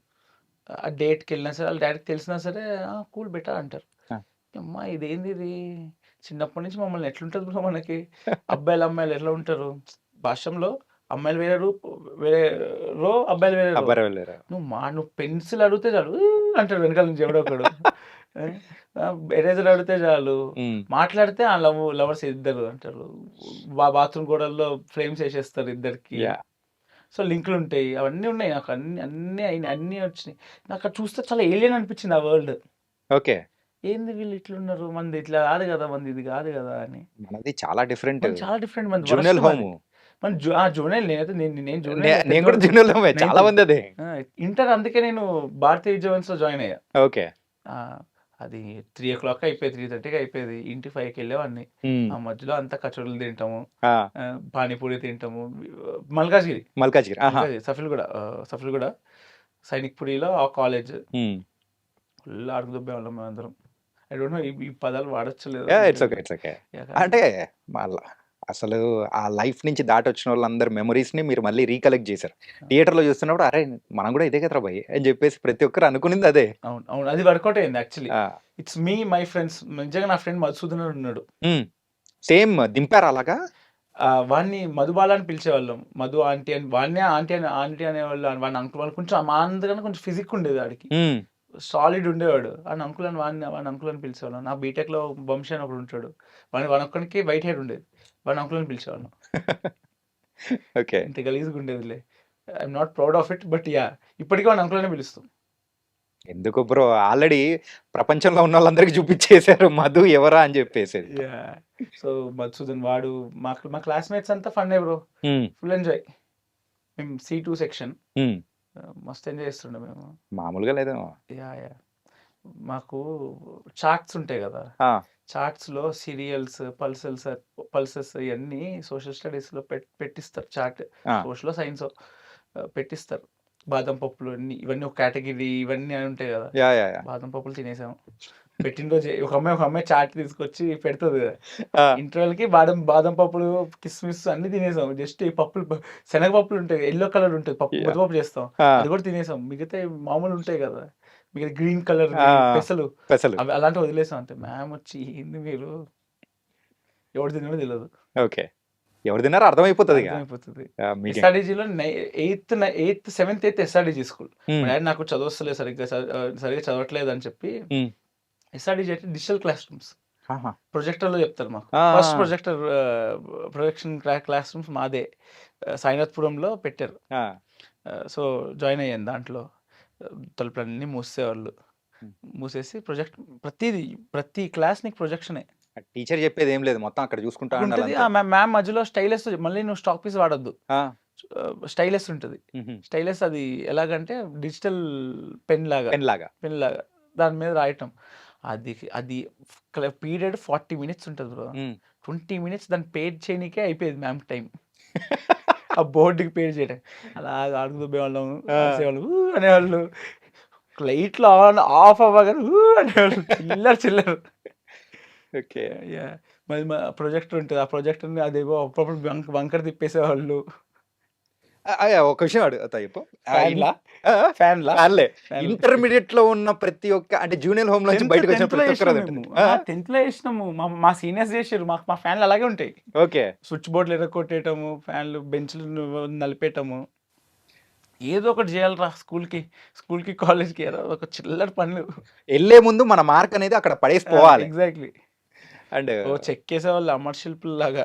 ఆ డేట్‌కెళ్ళినా సరే, వాళ్ళ డ్యాడీకి తెలిసినా సరే, కూల్ బెటా అంటారు. ఆ! అమ్మా ఇదేందిది? చిన్నప్పటి నుంచి మమ్మల్ని ఎట్లుంటది బ్రో మనకి? అబ్బాయిలు, అమ్మాయిలు ఎట్లా ఉంటారు? భాష్యంలో అమ్మాయిలు వేరే వేరే అబ్బాయిలు వేరే రో. అబ్బరే వెళ్ళారు. నువ్వు పెన్సిల్ అడిగితే చాలు అంటాడు వెనకాల నుంచి ఎవడో ఒకడు. ఎరేజర్ అడిగితే చాలు. హ్మ్. మాట్లాడితే ఆ లవర్స్ ఇద్దరు అంటారు. బాత్రూమ్ గోడల్లో ఫ్రేమ్స్ ఏసేస్తారు ఇద్దరికి. యాహ్! సో, లింకులుంటాయి. అవన్నీ ఉన్నాయి నాకు. అన్నీ అయినాయి. అన్నీ వచ్చినాయి. నాకది చూస్తే చాలా ఏలియన్ అనిపించింది ఆ వరల్డ్. ఓకే. ఏంది వీళ్ళు ఇట్లున్నారు? మనది ఇట్లా కాదు గదా! మనది ఇది కాదు గదా! అని. మనది చాలా డిఫరెంట్. మనది చాలా డిఫరెంట్. మనది వరస్ట్ జునెల్ మనది. హోము. మన జోనెల్ నేనైతే నేను నే జోనెల్‌లో నేను కూడా పెద్దోడిని. జునెల్ హోమే. చాలా 9థ్ మంది అదే. ఆ! ఇంటర్ అందుకే నేను భారతీయ విద్యావన్స్‌లో జాయిన్ అయ్యా. ఓకే. ఆ! అది 3:00 అయిపోయేది. 3:30కి అయిపోయేది. ఇంటికి 5కి వెళ్ళేవాడిని. హ్మ్. ఆ మధ్యలో అంతా కచోరీలు తింటాము. ఆ! పానీపూరి తింటాము. మల్కాజ్గిరి. మల్కాజ్గిరి. ఆహా! సఫిల్‌గూడ సైనిక్‌పురిలో ఆ కాలేజ్. హ్మ్. ఫుల్ అడుగుదొబ్బేవాళ్ళం మేమందరం. ఐ డోంట్ నో ఈ పదాలు వాడొచ్చో లేదో యాహ్! నాకు ఇట్స్ ఓకే. తెలీదు. It's okay. యాహ్! కానీ అంటే మళ్ళా అసలు ఆ లైఫ్ నుంచి దాటొచ్చినోళ్ళందరి మెమోరీస్‌ని మీరు మళ్ళీ రీకలెక్ట్ చేశారు. థియేటర్‌లో చూస్తున్నప్పుడు అరే! మనం కూడా ఇదే కదరా భయ్! అని చెప్పేసి ప్రతి ఒక్కరు అనుకునింది అదే. అవును. అవును. అది వర్కౌట్ అయింది యాక్చువల్లీ. ఆ! It's me, my friends. నిజంగా నా ఫ్రెండ్ మధుసూదన్ అని ఉన్నాడు. హ్మ్. సేమ్ దింపారా అలాగా? వాడిని మధుబాల అని పిలిచేవాళ్ళం. మధు ఆంటీ అని వాడినే ఆంటీ అనేవాళ్ళు. వాడిని అంకుల్ వాళ్ళు కొంచెం మా అందరికన్నా కొంచెం ఫిజిక్ ఉండేది వాడికి. హ్మ్. సాలిడ్ ఉండేవాడు. వాడిని అంకుల్ అని వాడిని అంకుల్ అని పిలిచేవాళ్ళం. నా బీటెక్‌లో వంశీ అని ఒకడు ఉంటాడు. వానొక్కడికే వైట్ హెయిర్ ఉండేది. వాడిని అంకుల్ అని పిలిచేవాళ్ళం. ఓకే. ఇంత గలీజ్‌గా ఉండేదిలే. I'm not proud of it. But ya, ఇప్పటికీ వాడిని అంకుల్ అనే పిలుస్తాం. ఎందుకు బ్రో ఆల్రెడీ ప్రపంచంలో ఉన్న వాళ్ళందరికీ చూపించేశారు మధు ఎవరా అని చెప్పేసి. యా. సో మధుసూదన్ వాడు మా క్లాస్మేట్స్ అంతా ఫన్నే బ్రో, ఫుల్ ఎంజాయ్. మేము C2 సెక్షన్ మస్తు ఎంజాయ్ చేస్తుండే మేము. మామూలుగా లేదు. Yeah yeah. మాకు చార్ట్స్ ఉంటాయి కదా, చార్ట్స్ లో సీరియల్స్, పల్సెస్ ఇవన్నీ సోషల్ స్టడీస్ లో పెట్టిస్తారు. చార్ట్ సోషల్ సైన్స్ పెట్టిస్తారు. బాదం పప్పులు ఇవన్నీ ఒక కేటగిరీ, ఇవన్నీ అని ఉంటాయి కదా. Ya ya ya. బాదం పప్పులు తినేసాము. పెట్టిన రోజు ఒక అమ్మాయి చాట్ తీసుకొచ్చి పెడుతుంది కదా, ఇంటర్వెల్ కి బాదం పప్పులు, కిస్మిస్ అన్ని తినేసాం. జస్ట్ ఈ పప్పులు, శనగ పప్పులు ఉంటాయి, ఎల్లో కలర్ ఉంటుంది పప్పు, Yeah. ముద్దపప్పు చేస్తాం, అది కూడా తినేసాం. మిగతా మామూలు ఉంటాయి కదా, మిగతా గ్రీన్ కలర్ పెసలు, పెసలు. అవి అలాంటివి వదిలేసాం అంతే. మ్యామ్ వచ్చి ఏంది మీరు, ఎవరు తినడో తెలియదు. ఓకే, ఎవరు తిన్నారో అర్థమైపోతుంది. అయిపోతుంది. ఎస్ఆర్డీజీలో 8th 7th 8th SRDG school. మా డాడీ నాకు చదవస్తలేదు, సరిగ్గా చదవట్లేదు అని చెప్పి ఎస్ఆర్డీజీ అంటే డిజిటల్ క్లాస్ రూమ్స్, ప్రొజెక్టర్ లో చెప్తారు మాకు. ఫస్ట్ ప్రొజెక్షన్ క్లాస్ రూమ్స్ మాదే సాయినాథ్పురంలో పెట్టారు. సో జాయిన్ అయ్యాను దాంట్లో. తలుపులన్నీ మూసేవాళ్ళు, మూసేసి ప్రతి క్లాస్ నీకు ప్రొజెక్షనే. టీచర్ చెప్పేది ఏం లేదు, మొత్తం అక్కడ చూసుకుంటా ఉంటుంది. మ్యామ్ మధ్యలో స్టైలెస్, మళ్ళీ నువ్వు స్టాక్ పీస్ వాడద్దు, స్టైలెస్ ఉంటుంది. స్టైలెస్ అది ఎలాగంటే డిజిటల్ పెన్ లాగా దాని మీద రాయటం. అది పీరియడ్ 40 minutes ఉంటుంది బ్రో. 20 minutes దాన్ని పేడ్ చేయడానికే అయిపోయేది మ్యామ్ టైం. ఆ బోర్డుకి పేడ్ చేయడం, అలా ఆడుకుతూ పోయేవాళ్ళం, అనేవాళ్ళు. లైట్లు ఆన్ ఆఫ్ అవ్వగానే అనేవాళ్ళు, చిల్లర. ఓకే. మరి మా ప్రొజెక్టర్ ఉంటుంది, ఆ ప్రొజెక్టర్ని అదేవో అప్పుడప్పుడు వంకర తిప్పేసేవాళ్ళు. ఒక విషయం అడుగుతా చెప్పు. ఫ్యాన్లే ఇంటర్మీడియట్ లో ఉన్న ప్రతి ఒక్క, అంటే జూనియర్ హోమ్ నుంచి బయటకు వచ్చిన ప్రతి ఒక్కరు 10th లో వేసినాము. మా సీనియర్స్ చేసారు. మా ఫ్యాన్లు అలాగే ఉంటాయి. ఓకే. స్విచ్ బోర్డులు ఎరగొట్టేయటము, ఫ్యాన్లు బెంచ్లు నలిపేయటము, ఏదో ఒకటి చేయాలరా స్కూల్కి కాలేజ్కి, ఒక చిల్లర పనులు. వెళ్ళే ముందు మన మార్క్ అనేది అక్కడ పడేసిపోవాలి. ఎగ్జాక్ట్లీ. అండ్ చెక్కేసేవాళ్ళు అమర్ శిల్పులు లాగా.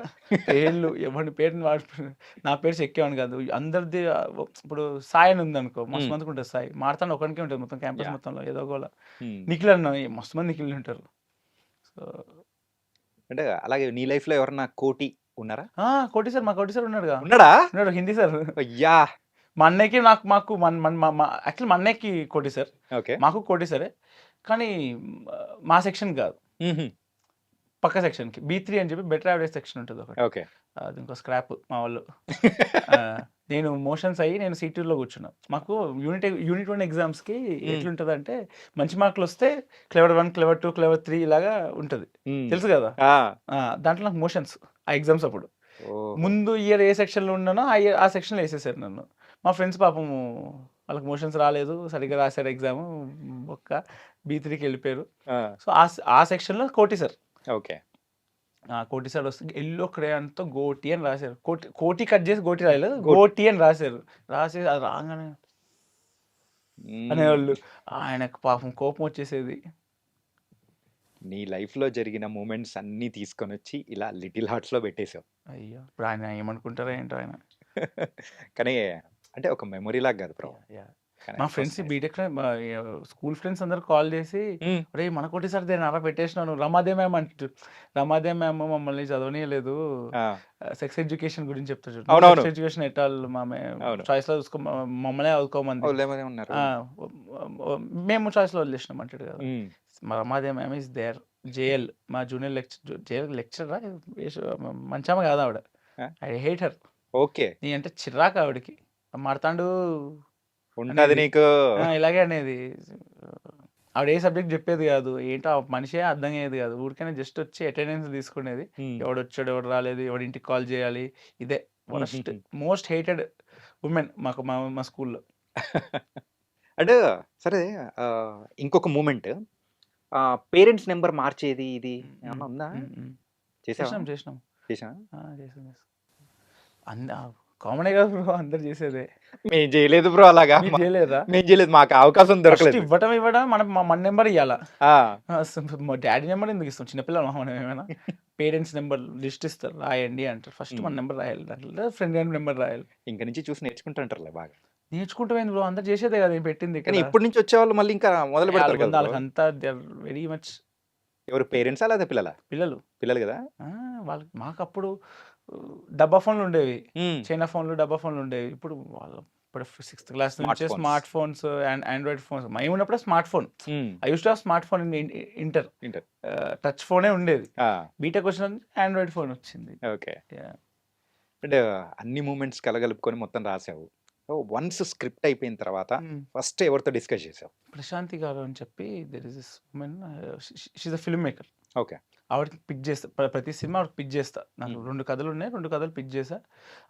పేర్లు ఎవరి పేరుని నా పేరు చెక్కేవాడిని కాదు, అందరిది. ఇప్పుడు సాయి అని ఉంది అనుకో, మస్తు మందికి ఉంటుంది సాయి. మాడతాను ఒకరికే ఉంటుంది మొత్తం క్యాంపస్ మొత్తంలో, ఏదో ఒకలా. నిఖిల్ అన్న మస్తు మంది నిఖిల్ ఉంటారు. సో అంటే అలాగే నీ లైఫ్ లో ఎవరన్నా కోటి ఉన్నారా? కోటి సార్, మా కోటి సార్ ఉన్నాడు, హిందీ సార్. అయ్యా, మా అన్నయ్యకి మాకు యాక్చువల్లీ మా అన్నయ్యకి కోటి సార్, మాకు కోటి సరే. కానీ మా సెక్షన్ కాదు, పక్క సెక్షన్కి B3 అని చెప్పి బెటర్ యావరేజ్ సెక్షన్ ఉంటుంది ఒకటి. ఓకే. అది ఇంకో స్క్రాప్ మా వాళ్ళు. నేను మోషన్స్ అయ్యి నేను C2లో కూర్చున్నా. మాకు యూనిట్ 1 ఎగ్జామ్స్కి ఎట్లుంటుంది అంటే, మంచి మార్కులు వస్తే క్లెవర్ 1, క్లెవర్ 2, క్లెవర్ 3 ఇలాగా ఉంటుంది, తెలుసు కదా. దాంట్లో నాకు మోషన్స్ ఆ ఎగ్జామ్స్ అప్పుడు. ముందు ఇయర్ ఏ సెక్షన్లో ఉన్నానో ఆ సెక్షన్లో వేసేసారు నన్ను. మా ఫ్రెండ్స్ పాపము వాళ్ళకి మోషన్స్ రాలేదు, సరిగ్గా రాశారు ఎగ్జామ్, ఒక్క B3కి వెళ్ళిపోయారు. సో ఆ సెక్షన్లో కోటి సార్. ఓకే. కోటి సార్ వస్తే ఎల్లో క్రేయాన్తో గోటి అని రాశారు. కోటి కట్ చేసి గోటి రాయలేదు, గోటి అని రాశారు. రాసేది అది రాగానే అనేవాళ్ళు. ఆయనకు పాపం కోపం వచ్చేసేది. నీ లైఫ్ లో జరిగిన మూమెంట్స్ అన్ని తీసుకొని వచ్చి ఇలా లిటిల్ హార్ట్స్ లో పెట్టేసావు. అయ్యో, ఇప్పుడు ఆయన ఏమనుకుంటారో ఏంటో ఆయన. కానీ అంటే ఒక మెమొరీ లాగా కాదు బ్రో. మా ఫ్రెండ్స్ బీటెక్ స్కూల్ ఫ్రెండ్స్ అందరు కాల్ చేసి, రే మన కోటి సార్ దేని అలా పెట్టేసినాను, రమాదే మ్యామ్ అంటు. రమాదే మ్యామ్ మమ్మల్ని చదవనీయలేదు, సెక్స్ ఎడ్యుకేషన్ గురించి చెప్తారు చూడు, సెక్స్ ఎడ్యుకేషన్ ఎట్టాలి చాయిస్ లో చూసుకో, మమ్మల్ని చదువుకోమంది, మేము చాయిస్ లో వదిలేసినాం అంటాడు కదా. రమాదే మ్యామ్ ఇస్ దేర్. జేఎల్ మా జూనియర్ లెక్చరర్, మంచమ్మ కాదు ఆవిడ. I hate her. ఓకే. నీ అంటే చిరాకు ఆవిడకి, మాడతాండు ఉంటది నీకు ఇలాగే అనేది. ఆవిడ ఏ సబ్జెక్ట్ చెప్పేది కాదు, ఏంటో ఆ మనిషే అర్థం అయ్యేది కాదు. ఊరికైనా జస్ట్ వచ్చి అటెండెన్స్ తీసుకునేది, ఎవడు వచ్చాడు ఎవడు రాలేదు, ఎవడి ఇంటికి కాల్ చేయాలి, ఇదే మోస్ట్ హేటెడ్ ఉమెన్ మాకు మా స్కూల్లో. అంటే సరే, ఇంకొక మూమెంట్, పేరెంట్స్ నెంబర్ మార్చేది ఇది ఏమన్నా ఉందా? చేసినాం. చేసా. కామనే కదా బ్రో అందరు చేసేదే. మేము చేయలేదు బ్రో అలాగా. మీరు చేయలేదా? మేము చేయలేదు. మాకు అవకాశం ఫస్ట్ దొరకలేదు. ఇవ్వడం మనం మన నెంబర్ ఇవ్వాలా. ఆ! మా డాడీ నెంబర్ ఎందుకు ఇస్తాం? చిన్నపిల్లలమా మనం ఏమైనా? పేరెంట్స్ నెంబర్ లిస్ట్ ఇస్తారు. రాయండి అంటారు. ఫస్ట్ మన హ్మ్. నెంబర్ రాయాలి. దాంట్లో ఫ్రెండ్ గారి నెంబర్ రాయాలి. ఇంక నుంచి చూసి నేర్చుకుంటుంటారులే బాగా. నేర్చుకుంటామేంది బ్రో అందరూ చేసేదే కదా నేను పెట్టింది కానీ ఇక్కడ. ఇప్పటి నుంచి వచ్చేవాళ్ళు మళ్ళీ ఇంకా మొదలు పెడతారు కదా బ్రో. వాళ్ళకంతా దే ఆర్ వెరీ మచ్ ఎవరు పేరెంట్సా లేదా పిల్లలా? పిల్లలు. పిల్లలు కదా? ఆ! వాళ్ళకి మాకప్పుడు డబ్బా ఫోన్లు ఉండేవి. హ్మ్. చైనా ఫోన్లు, డబ్బా ఫోన్లు ఉండేవి. ఇప్పుడు సిక్స్త్ క్లాస్ స్మార్ట్ నుంచే phones. Smart phones and Android phones. మేము ఉన్నప్పుడే స్మార్ట్ ఫోన్. హ్మ్. I used to have smart phone in inter. Inter. Touch ఫోనే ఉండేది. ఆ! బీటెక్ వచ్చిన ఆండ్రాయిడ్ ఫోన్ వచ్చింది. ఓకే. యాహ్! అంటే అన్ని మూమెంట్స్ కలగలుపుకొని మొత్తం రాసావు. సో, వన్స్ స్క్రిప్ట్ అయిపోయిన తర్వాత హ్మ్. ఫస్ట్ ఎవరితో డిస్కస్ చేసావు? ప్రశాంతి గారు అని చెప్పి there is this women she is a film maker. Okay. ఆవిడకి పిక్ చేస్తా. ప్రతి సినిమా ఆవిడకి పిక్ చేస్తా. నాకు హ్మ్. 2 కథలు ఉన్నాయి. 2 కథలు పిక్ చేశా.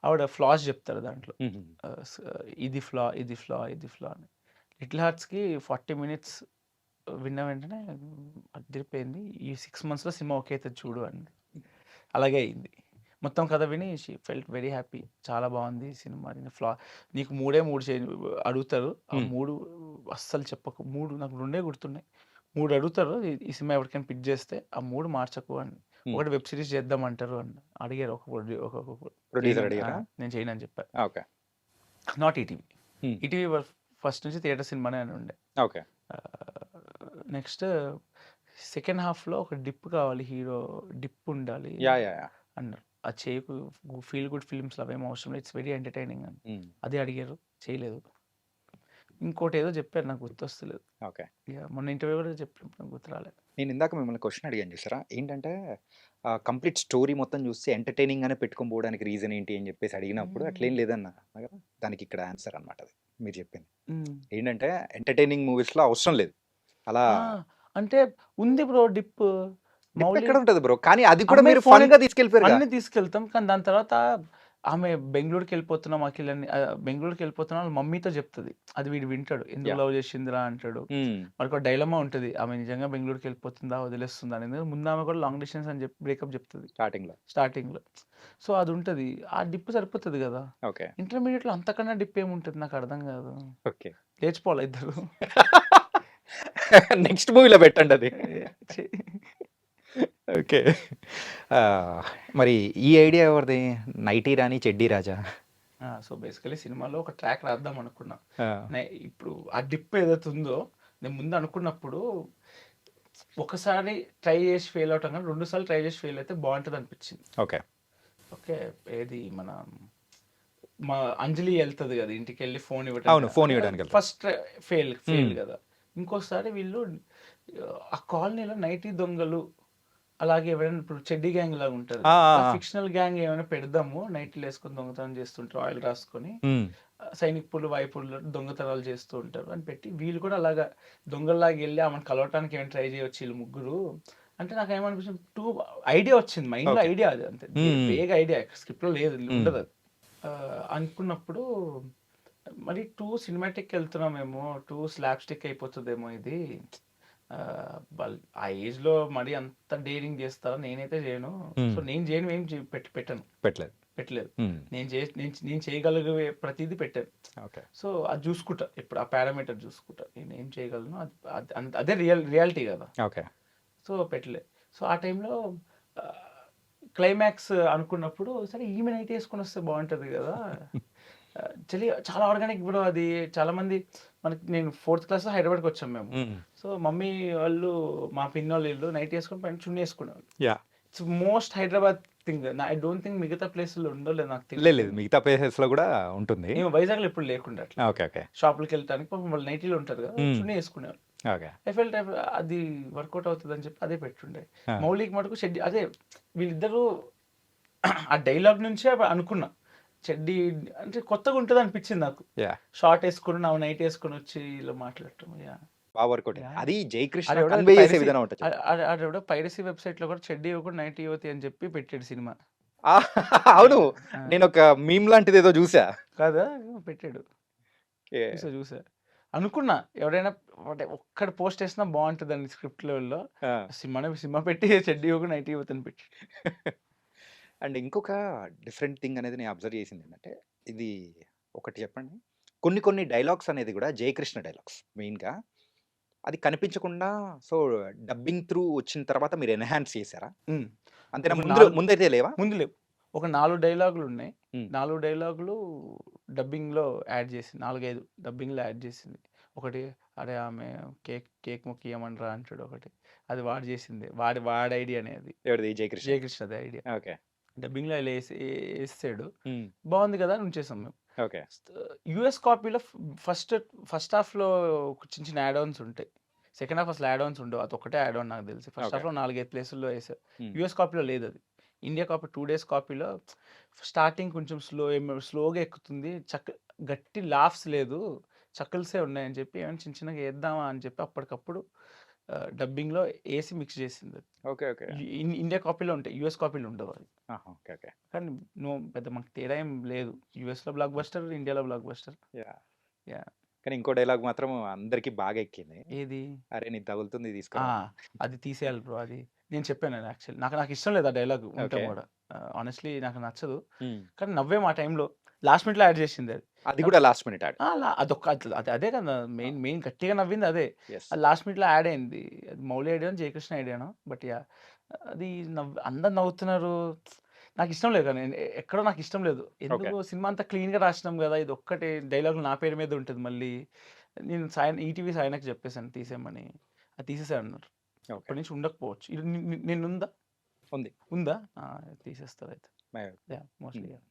ఆవిడ ఫ్లాస్ చెప్తారు దాంట్లో. హుహు. ఇది ఫ్లా, ఇది ఫ్లా, ఇది ఫ్లా అని. 'లిటిల్ హార్ట్స్‌కి' 40 మినిట్స్ విన్న వెంటనే అదిరిపోయింది. ఈ 6 మంత్స్‌లో సినిమా ఓకే అయితది చూడు అంది. అలాగే అయింది. మొత్తం కథ విని షీ ఫెల్ట్ వెరీ హ్యాపీ. చాలా బాగుంది సినిమా. నీకు 3 అడుగుతారు. ఆ హ్మ్. 3 అస్సలు చెప్పకు. 3 నాకు 2 గుర్తున్నాయి. 3 అడుగుతారు. ఈ సినిమా ఎవరికైనా పిక్ చేస్తే ఆ 3 మార్చకు అని. హ్మ్. ఒకటి వెబ్ సిరీస్ చేద్దామంటారు అని అడిగారు. ఒక ప్రొడ్యూసర్ చేయనని అడిగారా? నేను చేయనని చెప్పా. ఓకే. Not ETV. హ్మ్. ఈటీవీ ఫస్ట్ నుంచి థియేటర్ సినిమానే అని ఉండే. ఓకే. నెక్స్ట్ సెకండ్ హాఫ్‌లో ఒక డిప్ కావాలి. హీరో డిప్ ఉండాలి యాహ్! అన్నారు. అది చేయకు. ఫీల్ గుడ్ ఫిల్మ్స్‌లో అవేం అవసరం లేదు. ఇట్స్ వెరీ ఎంటర్‌టైనింగ్ అని. హ్మ్. అదే అడిగారు. చేయలేదు. ఇంకోటేదో చెప్పారు నాకు గుర్తొస్తలేదు. ఓకే. మొన్న ఇంటర్వ్యూ కూడా చెప్పినప్పుడు నాకు గుర్తు రాలే. నేను ఇందాక మిమ్మల్ని క్వెషన్ అడిగాను చూసారా? ఏంటంటే కంప్లీట్ స్టోరీ మొత్తం చూస్తే ఎంటర్‌టైనింగ్‌గానే పెట్టుకొని పోవడానికి రీజన్ ఏంటి అని చెప్పేసి అడిగినప్పుడు అట్లేం లేదన్నా కదా! దానికి ఇక్కడ ఆన్సర్ అన్నమాట అది మీరు చెప్పింది. హ్మ్. ఏంటంటే ఎంటర్‌టైనింగ్ మూవీస్‌లో అవసరం లేదు. అలా ఆ! అంటే ఉంది బ్రో డిప్. డిప్ మౌలి ఎక్కడ ఉంటది బ్రో? కానీ అది కూడా అమ్మాయి మీరు ఫోన్ ఫన్‌గా తీసుకెళ్ళిపోయారుగా. అన్నీ తీసుకెళ్తాం. కానీ దాని తర్వాత ఆమె బెంగుళూరుకెళ్ళిపోతున్నాం అఖిల్ అని బెంగుళూరుకెళ్ళిపోతున్నాం వాళ్ళ మమ్మీతో చెప్తది. అది వీడు వింటాడు. ఎందుకు యాహ్! లవ్ చేసిందిరా అంటాడు. హ్మ్. వాడికో డైలమా ఉంటది. ఆమె నిజంగా బెంగుళూరుకెళ్ళిపోతుందా? వదిలేస్తుందా? అనేది. ముందు ఆమె కూడా లాంగ్ డిస్టెన్స్ అని చెప్పి బ్రేకప్ చెప్తది స్టార్టింగ్‌లో. స్టార్టింగ్‌లో. సో, అదుంటది. ఆ డిప్ సరిపోతది గదా! ఓకే. ఇంటర్మీడియేట్‌లో అంతకన్నా డిప్ ఏముంటది నాకు అర్థం కాదు. ఓకే. లేచిపోవాలా ఇద్దరు? నెక్స్ట్ మూవీలో పెట్టండది. ఛీ! ఓకే. మరి ఈ ఐడియా ఎవరిది? 'నైటీ రాణి చెడ్డీ రాజా'. సో, బేసికల్లీ సినిమాలో ఒక ట్రాక్ రాద్దాం అనుకున్నా. ఆ! ఇప్పుడు ఆ డిప్ ఏదైతే ఉందో నేను ముందు అనుకున్నప్పుడు ఒకసారి ట్రై చేసి ఫెయిల్ అవటం కన్నా 2 సార్లు ట్రై చేసి ఫెయిల్ అయితే బాగుంటది అనిపించింది. ఓకే. ఓకే. ఏది మా అంజలి ఎళ్తది కదా! ఇంటికెళ్ళి ఫోన్ అవును. ఇవ్వటానికి. ఫోన్ ఇవ్వడానికి వెళ్తారు. ఫస్ట్ ఫెయిల్ హ్మ్. కదా! ఇంకోసారి వీళ్ళు ఆ కాలనీలో నైటీ దొంగలు అలాగే ఎవరైనా ఇప్పుడు చెడ్డీ గ్యాంగ్ లాగా ఉంటది. ఆ! ఆ! అలా ఆ! ఫిక్షనల్ గ్యాంగ్ ఏమైనా పెడదాము. నైటీలేసుకొని దొంగతనం చేస్తుంటారు. ఆయిల్ రాసుకొని. హ్మ్. సైనిక్ పూలు, వాయుపులు దొంగతనాలు చేస్తూ ఉంటారు అని పెట్టి వీళ్ళు కూడా అలాగా దొంగల్లాగా వెళ్ళి ఆమెను కలవటానికి ఏమైనా ట్రై చేయొచ్చు వీళ్ళు ముగ్గురు. అంటే నాకేమనిపించింది ఐడియా వచ్చింది. మైండ్‌లో ఓకే. ఐడియా అది అంతే. హ్మ్. వేగ్ ఐడియా స్క్రిప్ట్‌లో లేదు. హ్మ్. ఉండదది. అనుకున్నప్పుడు మరి 2 సినిమాటిక్‌కి వెళ్తున్నామేమో, 2 స్లాప్ స్టిక్ అయిపోతదేమో ఇది. ఆ ఏజ్‌లో మరీ అంత డేరింగ్ చేస్తారా? నేనైతే చేయను. హ్మ్. సో, నేను చేయనివి ఏం పెట్టను. పెట్టలేదు. పెట్టలేదు. హ్మ్. నేను చేయగలిగే ప్రతీదీ పెట్టాను. ఓకే. సో, అది చూసుకుంటా. ఎప్పుడు ఆ పారామీటర్ చూసుకుంటా. నేను ఏం చేయగలను అదే రియాలిటీ కదా! ఓకే. సో, పెట్టలే. సో, ఆ టైంలో క్లైమాక్స్ అనుకున్నప్పుడు సరే ఈమె నైట్ ఏసుకొని వస్తే బాగుంటది కదా! చాలా ఆర్గానిక్ బ్రో అది. చాలామంది నేను 4థ్ క్లాస్‌లో హైదరాబాద్‌కి వచ్చాం మేము. హ్మ్. సో, మమ్మీ వాళ్ళు మా పిన్నోళ్ళు ఈళ్ళు నైట్ ఏసుకొని పైన చున్నీ ఏసుకునేవాళ్ళు. Yah! It's most Hyderabad thing. I don't think మిగతా ప్లేసుల్లో ఉందో లేదో నాకు లేదు. తెలీదు. మిగతా ప్లేసెస్‌లో గూడా ఉంటుంది. ఏమో వైజాగ్‌లో ఎప్పుడు లేకుండే అట్లా. ఓకే. ఓకే. షాపులకెళ్ళటానికి పాపం వాళ్ళు నైటీలో ఉంటారు కదా! హ్మ్. చున్నీ ఏసుకునేవాళ్ళు. ఓకే. ఐ ఫెల్ట్ అది వర్కౌట్ అవుతదని చెప్పి అదే పెట్టుండే. ఆ! మౌలికి మటుకు అదే వీళ్ళిద్దరూ ఆ డైలాగ్ నుంచే అనుకున్నా. చెడ్డీ అంటే కొత్తగా ఉంటదనిపించింది నాకు. యాహ్! షార్ట్ ఏసుకొని నైట్ ఏసుకొని వచ్చి ఇలా మాట్లాడటం. యాహ్! బా వర్కౌట్ అయింది. యాహ్! అది 'జయకృష్ణ' ఆడెవడో కన్వే చేసే పైరసీ విధానం ఉంటది చూడు. ఆడెవడో పైరసీ వెబ్‌సైట్‌లో కూడా చెడ్డీ ఇవ్వకుండా నైటీ యువతి అని చెప్పి పెట్టాడు సినిమా. ఆ! అవును. యాహ్! ఆ! నేనొక మీమ్ లాంటిదేదో జూసా. కాదా? పెట్టాడు. ఏ చూసా. అనుకున్నా ఎవరైనా అంటే ఒక్కడు పోస్ట్ చేసినా బావుంటదని స్క్రిప్ట్ లెవెల్‌లో. ఆ! సినిమా పెట్టి చెడ్డీ ఇవ్వకుండా నైటీ యువతని పెట్టాడు. అండ్ ఇంకొక డిఫరెంట్ థింగ్ అనేది నేను అబ్జర్వ్ చేసిందేంటంటే, ఇది ఒకటి చెప్పండి. కొన్ని డైలాగ్స్ అనేది గూడా 'జయకృష్ణ' డైలాగ్స్ మెయిన్‌గా. అది కనిపించకుండా సో, డబ్బింగ్ త్రూ వచ్చిన తర్వాత మీరు ఎన్హాన్స్ చేసారా? హ్మ్. అంతేనా? ఒక 4 ముందైతే లేవా? ముందు లేవు. ఒక 4 డైలాగులున్నాయి. హ్మ్. 4 డైలాగులు డబ్బింగ్‌లో యాడ్ చేసింది. 4, 5 డబ్బింగ్‌లో యాడ్ చేసింది. ఒకటి "అరే! ఆమె కేక్ మొక్కి ఇయ్యమనరా" అంటాడు ఒకటి. అది వాడు చేసిందే. వాడి ఐడియానే అది. ఎవరిది 'జయకృష్ణ'? జయకృష్ణది ఐడియా. ఓకే. డబ్బింగ్‌లో ఇలా ఏసేసాడు. హ్మ్. బావుంది కదా! అని ఉంచేసాం మేము. ఓకే. యూఎస్ కాపీలో ఫస్ట్ ఫస్ట్ హాఫ్‌లో చిన్న చిన్న యాడ్ ఆన్స్ ఉంటాయి. సెకండ్ హాఫ్ అసలు యాడ్ ఆన్స్ ఉండవు. అదొక్కటే యాడ్ ఆన్ నాకు తెలిసి. First okay. హాఫ్‌లో 4, 5 ప్లేసుల్లో ఏసారు. హ్మ్. యూఎస్ కాపీలో లేదది. ఇండియా కాపీ 2 డేస్ కాపీలో స్టార్టింగ్ కొంచెం స్లోగా ఎక్కుతుంది. గట్టి లాఫ్స్ లేదు. చక్కల్సే ఉన్నాయని చెప్పి ఏమైనా చిన్న చిన్నగా ఏద్దామా అని చెప్పి అప్పటికప్పుడు డబ్బింగ్‌లో ఏసి మిక్స్ చేసిందది. ఓకే. ఓకే. ఇండియా కాపీలో ఉంటాయి. యూఎస్ కాపీలో ఉండవవి. ఆహా! ఓకే. ఓకే. కానీ పెద్ద మనకు తేడా ఏం లేదు. యూఎస్‌లో బ్లాక్ బస్టర్, ఇండియాలో బ్లాక్ బస్టర్. యాహ్! యాహ్! కానీ ఇంకో డైలాగ్ మాత్రం అందరికి బాగా ఎక్కింది. ఏది? "అరే! నీకు తగులుతుంది ఆ! తీసుకురా." అది తీసేయాలి బ్రో అది. నేను చెప్పాను యాక్చువల్లీ. నాకు ఇష్టం లేదు ఆ డైలాగ్ ఓకే. ఉండటం గూడా. హానెస్ట్‌లీ నాకు నచ్చదు. హ్మ్. కానీ నవ్వాము ఆ టైంలో. లాస్ట్ మినిట్‌లో యాడ్ చేసిందది. అది కూడా లాస్ట్ మినిట్ యాడ్. ఆ! అదొక్క అదే కదా! ఆ! మెయిన్ గట్టిగా నవ్వింది అదే. యెస్. అది లాస్ట్ మినిట్‌లో యాడ్ అయింది. అది మౌలి ఐడియానో, జయకృష్ణ ఐడియానో బట్ యాహ్! అది అందరూ నవ్వుతున్నారు. నాకిష్టం లేదు. కానీ ఎక్కడో నాకిష్టం లేదు. ఓకే. ఎందుకు సినిమా అంతా క్లీన్‌గా రాసినాం గదా! ఇదొక్కటే డైలాగులు నా పేరు మీద ఉంటది మళ్ళీ. నేను ఈటీవీ సాయనకి చెప్పేసాను తీసేయమని. అది తీసేసాడన్నారు. ఓకే. అప్పటి నుంచి ఉండకపోవచ్చు. ఇది నిన్నుందా? ఉంది. ఉందా? ఆ! తీసేస్తారయితే. మే యాహ్! హ్మ్. Mostly yeah!